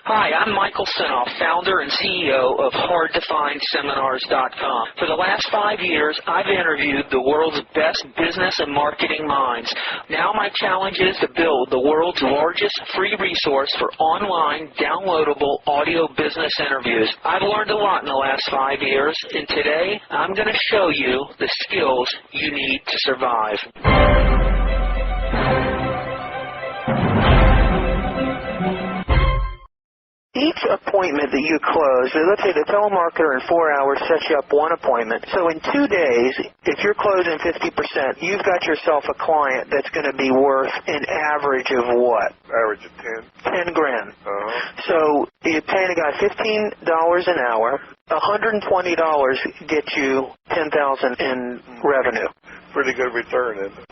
Hi, I'm Michael Senoff, founder and CEO of HardToFindSeminars.com. For the last 5 years, I've interviewed the world's best business and marketing minds. Now my challenge is to build the world's largest free resource for online, downloadable audio business interviews. I've learned a lot in the last 5 years, and today I'm going to show you the skills you need to survive. Each appointment that you close, let's say the telemarketer in 4 hours sets you up one appointment. So in 2 days, if you're closing 50%, you've got yourself a client that's going to be worth an average of what? Average of 10. 10 grand. So you're paying a guy $15 an hour. $120 gets you $10,000 in revenue. Pretty good return, isn't it?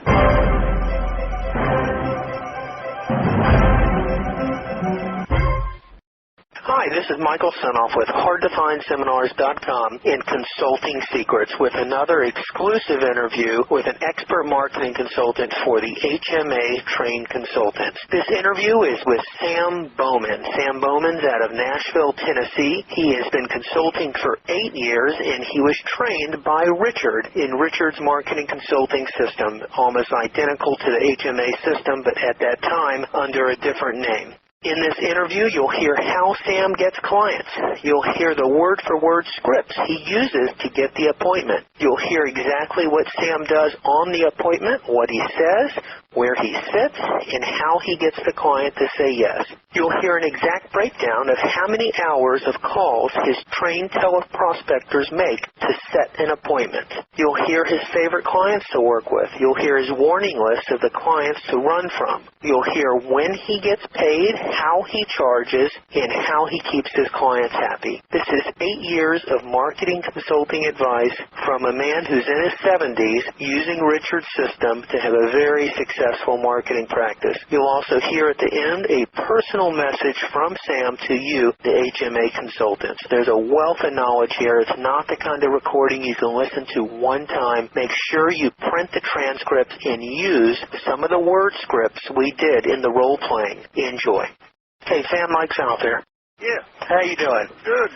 Hi, this is Michael Senoff with HardToFindSeminars.com in Consulting Secrets with another exclusive interview with an expert marketing consultant for the HMA trained consultants. This interview is with Sam Bowman. Sam Bowman's out of Nashville, Tennessee. He has been consulting for 8 years, and he was trained by Richard in Richard's marketing consulting system, almost identical to the HMA system, but at that time under a different name. In this interview, you'll hear how Sam gets clients. You'll hear the word-for-word scripts he uses to get the appointment. You'll hear exactly what Sam does on the appointment, what he says, where he sits, and how he gets the client to say yes. You'll hear an exact breakdown of how many hours of calls his trained teleprospectors make to set an appointment. You'll hear his favorite clients to work with. You'll hear his warning list of the clients to run from. You'll hear when he gets paid, how he charges, and how he keeps his clients happy. This is 8 years of marketing consulting advice from a man who's in his 70s using Richard's system to have a very successful marketing practice. You'll also hear at the end a personal message from Sam to you, the HMA consultants. There's a wealth of knowledge here. It's not the kind of recording you can listen to one time. Make sure you print the transcripts and use some of the word scripts we did in the role playing. Enjoy. Hey, Sam, Mike's out there. Yeah. How you doing? Good.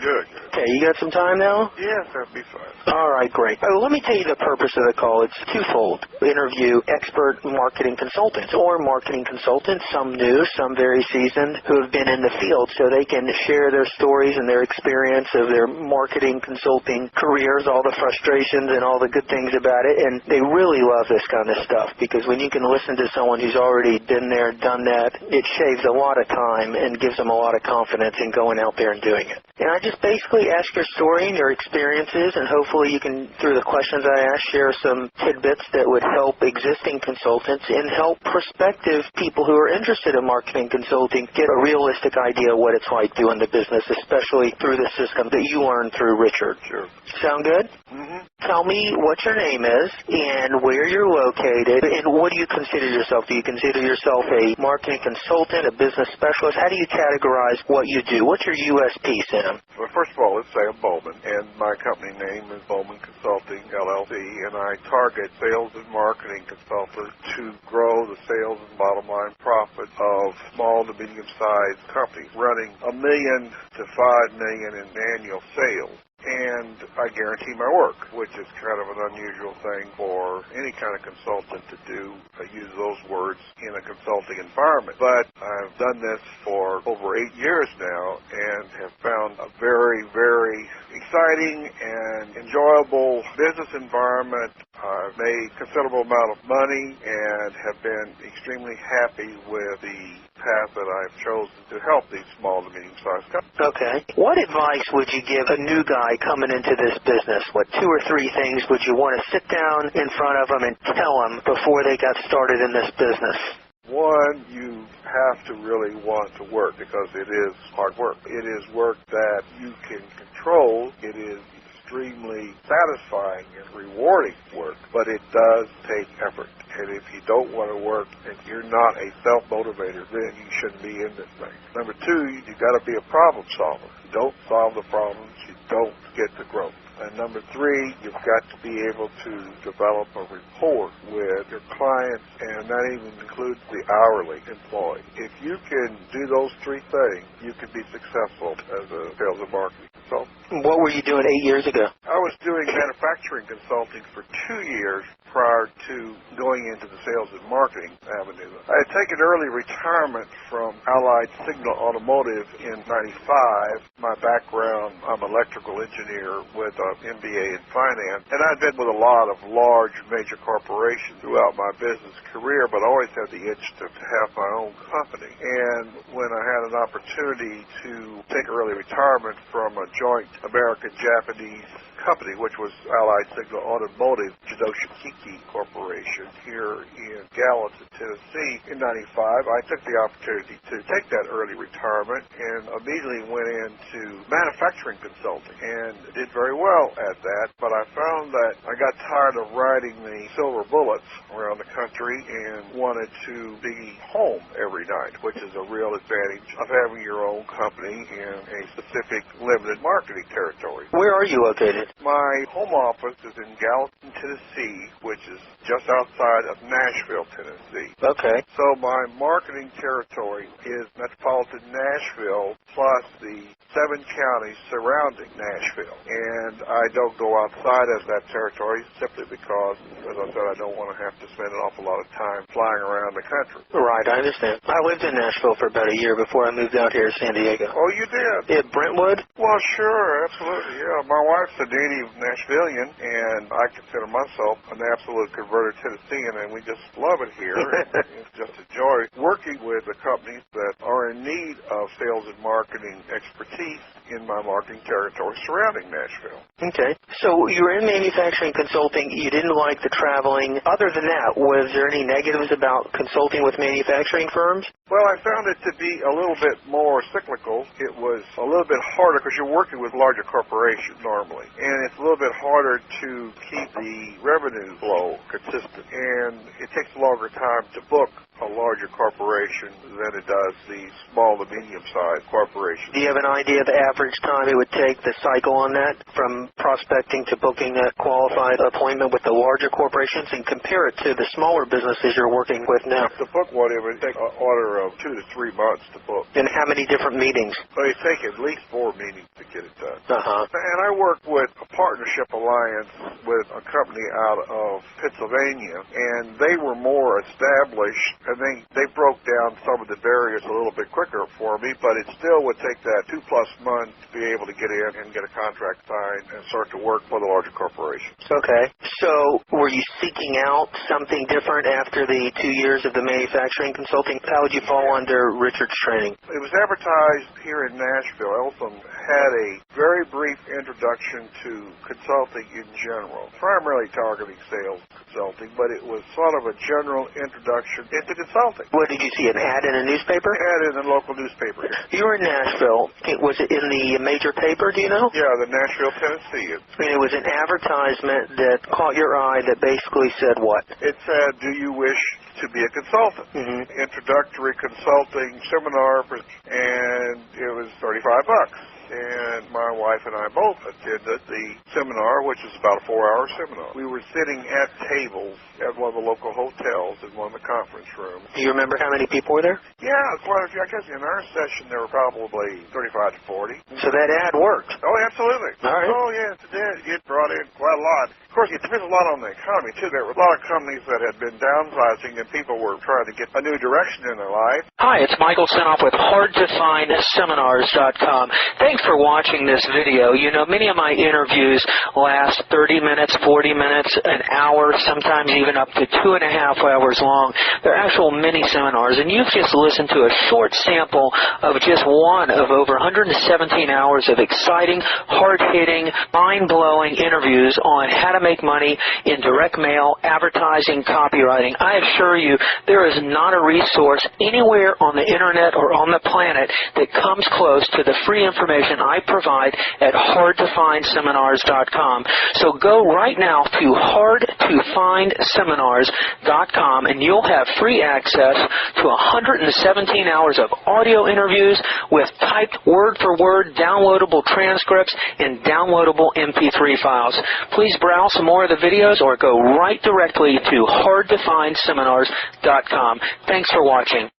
Okay, you got some time now? Yes, that'd be fine. All right, great. Let me tell you the purpose of the call. It's twofold. Interview expert marketing consultants or marketing consultants, some new, some very seasoned, who have been in the field so they can share their stories and their experience of their marketing consulting careers, all the frustrations and all the good things about it. And they really love this kind of stuff because when you can listen to someone who's already been there, done that, it shaves a lot of time and gives them a lot of confidence in going out there and doing it. And I just basically ask your story and your experiences, and hopefully you can, through the questions I ask, share some tidbits that would help existing consultants and help prospective people who are interested in marketing consulting get a realistic idea of what it's like doing the business, especially through the system that you learned through Richard. Sure. Sound good? Mm-hmm. Tell me what your name is and where you're located, and what do you consider yourself? Do you consider yourself a marketing consultant, a business specialist? How do you categorize what you do? What's your USP, Sam? Well, first of all, it's Sam Bowman, and my company name is Bowman Consulting, LLC, and I target sales and marketing consultants to grow the sales and bottom line profit of small to medium-sized companies running $1 million to $5 million in annual sales. And I guarantee my work, which is kind of an unusual thing for any kind of consultant to do. I use those words in a consulting environment. But I've done this for over 8 years now and have found a very, very exciting and enjoyable business environment. I've made a considerable amount of money and have been extremely happy with the path that I've chosen to help these small to medium-sized companies. Okay. What advice would you give a new guy coming into this business? What 2 or 3 things would you want to sit down in front of them and tell them before they got started in this business? One, you have to really want to work because it is hard work. It is work that you can control. It is extremely satisfying and rewarding work, but it does take effort. And if you don't want to work and you're not a self-motivator, then you shouldn't be in this thing. Number 2, you got to be a problem solver. You don't solve the problems, you don't get the growth. And number three, you've got to be able to develop a rapport with your clients, and that even includes the hourly employee. If you can do those three things, you can be successful as a sales and marketing consultant. What were you doing 8 years ago? I was doing manufacturing consulting for 2 years prior to going into the sales and marketing avenue. I had taken early retirement from Allied Signal Automotive in '95. My background, I'm an electrical engineer with an MBA in finance, and I'd been with a lot of large major corporations throughout my business career, but I always had the itch to have my own company. And when I had an opportunity to take early retirement from a joint American-Japanese company, which was Allied Signal Automotive Jidoshikiki Corporation here in Gallatin, Tennessee in '95, I took the opportunity to take that early retirement and immediately went into manufacturing consulting and did very well at that. But I found that I got tired of riding the silver bullets around the country and wanted to be home every night, which is a real advantage of having your own company in a specific limited marketing territory. Where are you located? My home office is in Gallatin, Tennessee, which is just outside of Nashville, Tennessee. Okay. So my marketing territory is metropolitan Nashville plus the 7 counties surrounding Nashville. And I don't go outside of that territory simply because, as I said, I don't want to have to spend an awful lot of time flying around the country. Right, I understand. I lived in Nashville for about a year before I moved out here to San Diego. Oh, you did? Yeah, Brentwood? Well, sure, absolutely, yeah. My wife's a native Nashvilleian, and I consider myself an absolute converted Tennessean, and we just love it here. It's just a joy working with the companies that are in need of sales and marketing expertise in my marketing territory surrounding Nashville. Okay. So you were in manufacturing consulting. You didn't like the traveling. Other than that, was there any negatives about consulting with manufacturing firms? Well, I found it to be a little bit more cyclical. It was a little bit harder because you're working with larger corporations normally, and it's a little bit harder to keep the revenue flow consistent, and it takes a longer time to book a larger corporation than it does the small to medium-sized corporations. Do you have an idea of the average time it would take, the cycle on that, from prospecting to booking a qualified appointment with the larger corporations, and compare it to the smaller businesses you're working with now? To book one, it would take an order of 2 to 3 months to book. And how many different meetings? Well, it takes at least 4 meetings to get it done. Uh-huh. And I work with a partnership alliance with a company out of Pennsylvania, and they were more established, and they broke down some of the barriers a little bit quicker for me, but it still would take that 2+ months to be able to get in and get a contract signed and start to work for the larger corporation. Okay. So were you seeking out something different after the 2 years of the manufacturing consulting? How would you fall under Richard's training? It was advertised here in Nashville. I also had a very brief introduction to consulting in general, primarily targeting sales consulting, but it was sort of a general introduction into consulting. What did you see, an ad in a newspaper? Ad in a local newspaper here. You were in Nashville. Was it in the major paper, do you know? Yeah, the Nashville Tennessee. And it was an advertisement that caught your eye that basically said what? It said, do you wish to be a consultant? Mm-hmm. Introductory consulting seminar, and it was $35. And my wife and I both attended the seminar, which is about a 4-hour seminar. We were sitting at tables at one of the local hotels in one of the conference rooms. Do you remember how many people were there? Yeah, quite a few. I guess in our session there were probably 35 to 40. So that ad worked. Oh, absolutely. All right. Oh, yes, it did. It brought in quite a lot. Of course, it depends a lot on the economy, too. There were a lot of companies that had been downsizing, and people were trying to get a new direction in their life. Hi, it's Michael Senoff with HardToFindSeminars.com. Thanks for watching this video. You know, many of my interviews last 30 minutes, 40 minutes, an hour, sometimes even up to 2.5 hours long. They're actual mini seminars, and you've just listened to a short sample of just one of over 117 hours of exciting, hard-hitting, mind-blowing interviews on how to make money in direct mail, advertising, copywriting. I assure you, there is not a resource anywhere anywhere on the internet or on the planet that comes close to the free information I provide at hardtofindseminars.com. So go right now to hardtofindseminars.com and you'll have free access to 117 hours of audio interviews with typed word-for-word downloadable transcripts and downloadable MP3 files. Please browse some more of the videos or go right directly to hardtofindseminars.com. Thanks for watching.